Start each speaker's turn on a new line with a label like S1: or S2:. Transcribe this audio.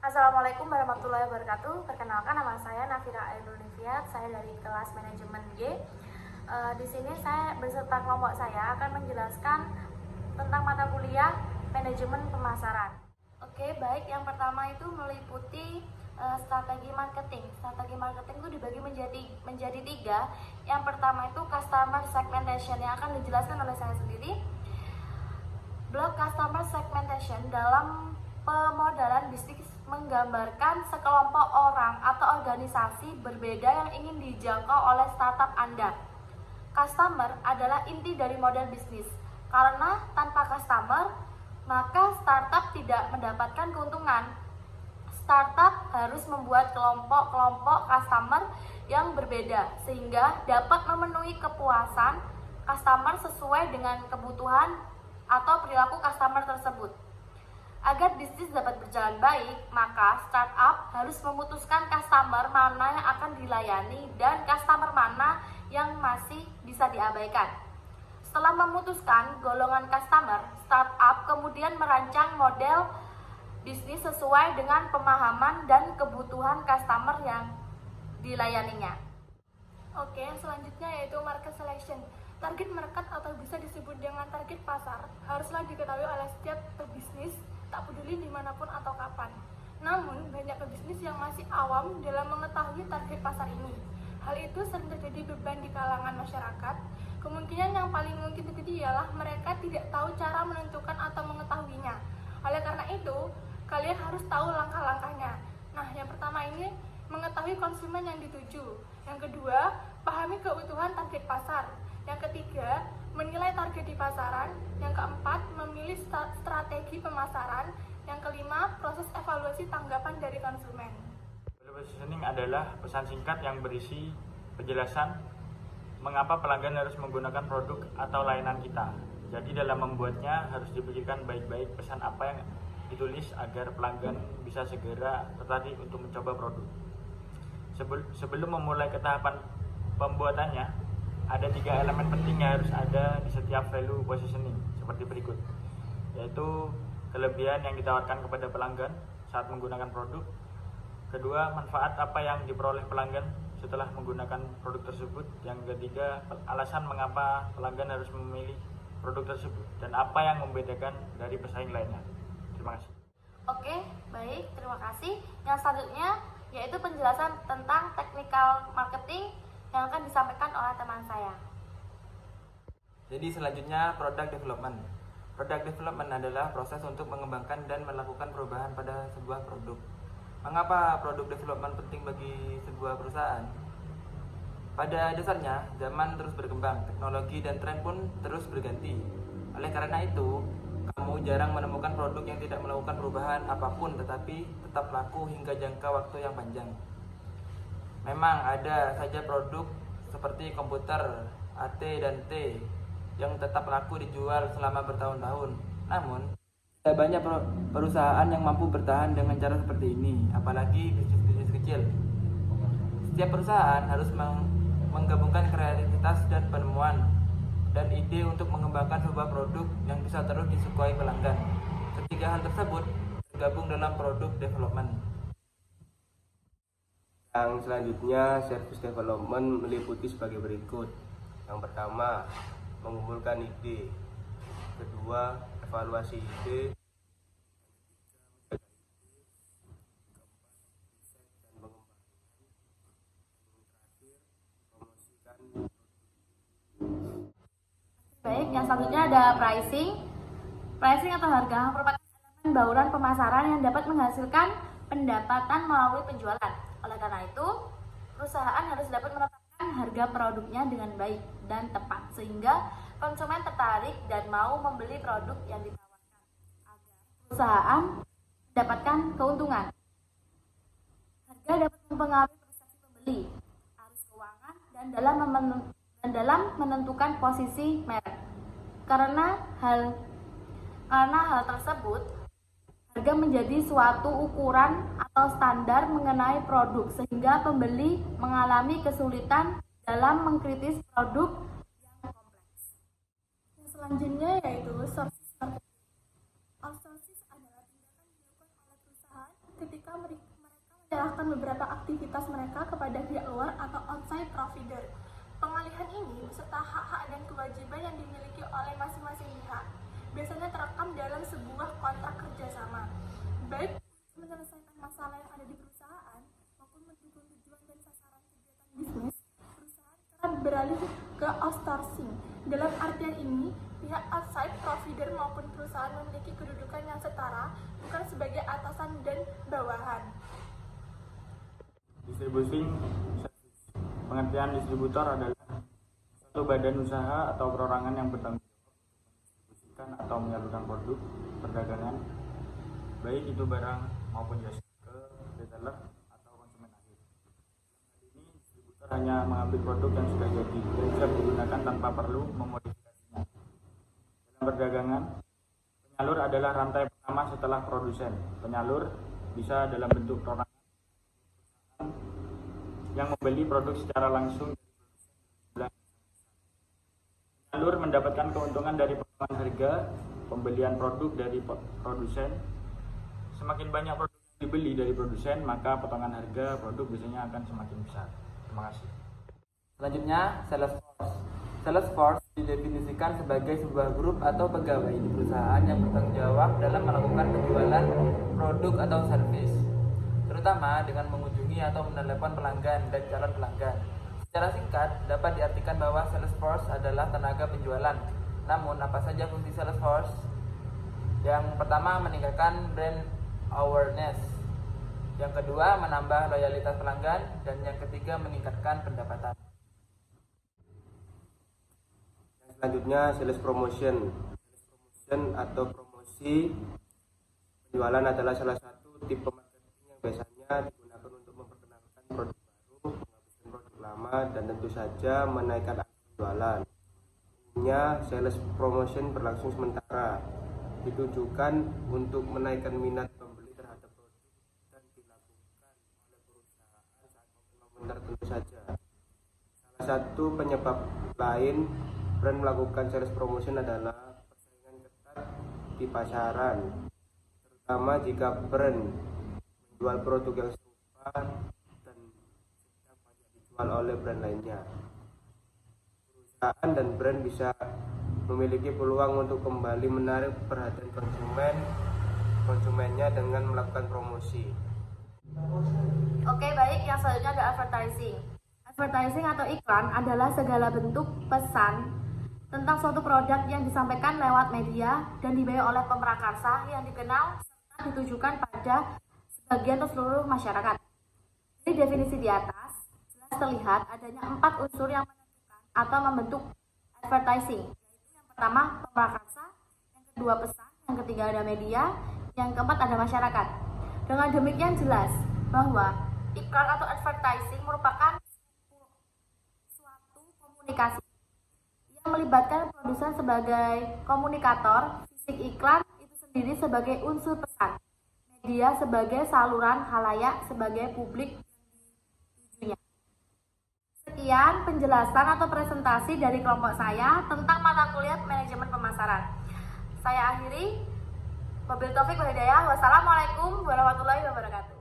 S1: Assalamualaikum warahmatullahi wabarakatuh. Perkenalkan, nama saya Nafira Ainul Nifiat. Saya dari kelas manajemen G. Di sini saya beserta kelompok saya akan menjelaskan tentang mata kuliah manajemen pemasaran. Oke, baik. Yang pertama itu meliputi strategi marketing. Strategi marketing itu dibagi menjadi tiga. Yang pertama itu customer segmentation yang akan dijelaskan oleh saya sendiri. Blok customer segmentation dalam pemodalan bisnis menggambarkan sekelompok orang atau organisasi berbeda yang ingin dijangkau oleh startup Anda. Customer adalah inti dari model bisnis, karena tanpa customer, maka startup tidak mendapatkan keuntungan. Startup harus membuat kelompok-kelompok customer yang berbeda, sehingga dapat memenuhi kepuasan customer sesuai dengan kebutuhan atau perilaku customer tersebut. Agar bisnis dapat berjalan baik, maka startup harus memutuskan customer mana yang akan dilayani dan customer mana yang masih bisa diabaikan. Setelah memutuskan golongan customer, startup kemudian merancang model bisnis sesuai dengan pemahaman dan kebutuhan customer yang dilayaninya.
S2: Oke, selanjutnya yaitu market selection. Target market atau bisa disebut dengan target pasar haruslah diketahui oleh setiap pebisnis, tak peduli dimanapun atau kapan. Namun, banyak pebisnis yang masih awam dalam mengetahui target pasar ini. Hal itu sering terjadi beban di kalangan masyarakat. Kemungkinan yang paling mungkin terjadi ialah mereka tidak tahu cara menentukan atau mengetahuinya. Oleh karena itu, kalian harus tahu langkah-langkahnya. Nah, yang pertama ini mengetahui konsumen yang dituju. Yang kedua, pahami kebutuhan target pasar. Yang ketiga, menilai target di pasaran. Yang keempat, memilih strategi pemasaran. Yang kelima, proses evaluasi tanggapan dari konsumen.
S3: Value positioning adalah pesan singkat yang berisi penjelasan mengapa pelanggan harus menggunakan produk atau layanan kita. Jadi dalam membuatnya harus dipikirkan baik-baik pesan apa yang ditulis agar pelanggan bisa segera tertarik untuk mencoba produk. Sebelum memulai ke tahapan pembuatannya, ada 3 elemen penting yang harus ada di setiap value positioning seperti berikut, yaitu kelebihan yang ditawarkan kepada pelanggan saat menggunakan produk. Kedua, manfaat apa yang diperoleh pelanggan setelah menggunakan produk tersebut. Yang ketiga, alasan mengapa pelanggan harus memilih produk tersebut dan apa yang membedakan dari pesaing lainnya. Terima kasih.
S1: Oke, baik, terima kasih. Yang selanjutnya yaitu penjelasan tentang technical marketing yang akan disampaikan oleh teman saya.
S4: Jadi selanjutnya product development. Product development adalah proses untuk mengembangkan dan melakukan perubahan pada sebuah produk. Mengapa product development penting bagi sebuah perusahaan? Pada dasarnya, zaman terus berkembang, teknologi dan tren pun terus berganti. Oleh karena itu, kamu jarang menemukan produk yang tidak melakukan perubahan apapun tetapi tetap laku hingga jangka waktu yang panjang. Memang ada saja produk seperti komputer A, T, dan T yang tetap laku dijual selama bertahun-tahun. Namun, ada banyak perusahaan yang mampu bertahan dengan cara seperti ini, apalagi bisnis-bisnis kecil. Setiap perusahaan harus menggabungkan kreativitas dan penemuan dan ide untuk mengembangkan sebuah produk yang bisa terus disukai pelanggan. Ketiga hal tersebut tergabung dalam product development.
S5: Yang selanjutnya, service development meliputi sebagai berikut. Yang pertama, mengumpulkan ide. Kedua, evaluasi ide.
S1: Baik, yang selanjutnya ada pricing. Pricing atau harga merupakan elemen bauran pemasaran yang dapat menghasilkan pendapatan melalui penjualan. Oleh karena itu, perusahaan harus dapat menetapkan harga produknya dengan baik dan tepat sehingga konsumen tertarik dan mau membeli produk yang ditawarkan agar perusahaan mendapatkan keuntungan. Harga dapat mempengaruhi persepsi pembeli, arus keuangan, dan dalam menentukan posisi merek. Karena hal tersebut, harga menjadi suatu ukuran atau standar mengenai produk sehingga pembeli mengalami kesulitan dalam mengkritis produk yang kompleks.
S2: Yang selanjutnya yaitu sources marketing. Outsourcing adalah tindakan dilakukan oleh perusahaan ketika mereka menyerahkan beberapa aktivitas mereka kepada pihak luar atau outside provider. Pengalihan ini beserta hak-hak dan kewajiban yang dimiliki oleh masing-masing pihak biasanya terekam dalam sebuah kontrak kerjasama, baik menyelesaikan masalah yang ada di perusahaan maupun mendukung tujuan dan sasaran kegiatan bisnis. Perusahaan kerap beralih ke outsourcing. Dalam artian ini, pihak outside provider maupun perusahaan memiliki kedudukan yang setara, bukan sebagai atasan dan bawahan.
S3: Distributing service. Pengertian distributor adalah suatu badan usaha atau perorangan yang bertanggung jawab mendistribusikan atau menyalurkan produk perdagangan, baik itu barang maupun jasa, ke retailer atau konsumen akhir. Kali ini distributor hanya mengambil produk yang sudah jadi dan siap digunakan tanpa perlu memodifikasinya. Dalam perdagangan, penyalur adalah rantai pertama setelah produsen. Penyalur bisa dalam bentuk perorangan yang membeli produk secara langsung dari produsen. Penyalur mendapatkan keuntungan dari potongan harga pembelian produk dari produsen. Semakin banyak produk yang dibeli dari produsen, maka potongan harga produk biasanya akan semakin besar. Terima kasih.
S4: Selanjutnya, sales force. Sales force didefinisikan sebagai sebuah grup atau pegawai di perusahaan yang bertanggung jawab dalam melakukan penjualan produk atau servis, terutama dengan mengunjungi atau menelepon pelanggan dan calon pelanggan. Secara singkat, dapat diartikan bahwa sales force adalah tenaga penjualan. Namun, apa saja fungsi sales force? Yang pertama, meningkatkan brand awareness. Yang kedua, menambah loyalitas pelanggan. Dan yang ketiga, meningkatkan pendapatan.
S5: Selanjutnya sales promotion. Sales promotion atau promosi penjualan adalah salah satu tipe marketing yang biasanya digunakan untuk memperkenalkan produk baru, menghabiskan produk lama, dan tentu saja menaikkan angka penjualan. Umumnya sales promotion berlangsung sementara, ditujukan untuk menaikkan minat pembeli terhadap produk dan dilakukan oleh perusahaan saat momen tertentu saja. Salah satu penyebab lain brand melakukan sales promotion adalah persaingan ketat di pasaran, terutama jika brand menjual produk yang serupa dan sedang banyak dijual oleh brand lainnya. Perusahaan dan brand bisa memiliki peluang untuk kembali menarik perhatian konsumennya dengan melakukan promosi.
S1: Oke, baik, yang selanjutnya ada advertising. Advertising atau iklan adalah segala bentuk pesan tentang suatu produk yang disampaikan lewat media dan dibayar oleh pemrakarsa yang dikenal serta ditujukan pada sebagian atau seluruh masyarakat. Dari definisi di atas, jelas terlihat adanya 4 unsur yang menentukan atau membentuk advertising, yaitu yang pertama pemrakarsa, yang kedua pesan, yang ketiga ada media, yang keempat ada masyarakat. Dengan demikian jelas bahwa iklan atau advertising merupakan suatu komunikasi yang melibatkan produsen sebagai komunikator, fisik iklan itu sendiri sebagai unsur pesan, media sebagai saluran, khalayak sebagai publik yang ditujunya. Sekian penjelasan atau presentasi dari kelompok saya tentang mata kuliah manajemen pemasaran. Saya akhiri. Wabillahi taufiq wal hidayah. Wassalamualaikum warahmatullahi wabarakatuh.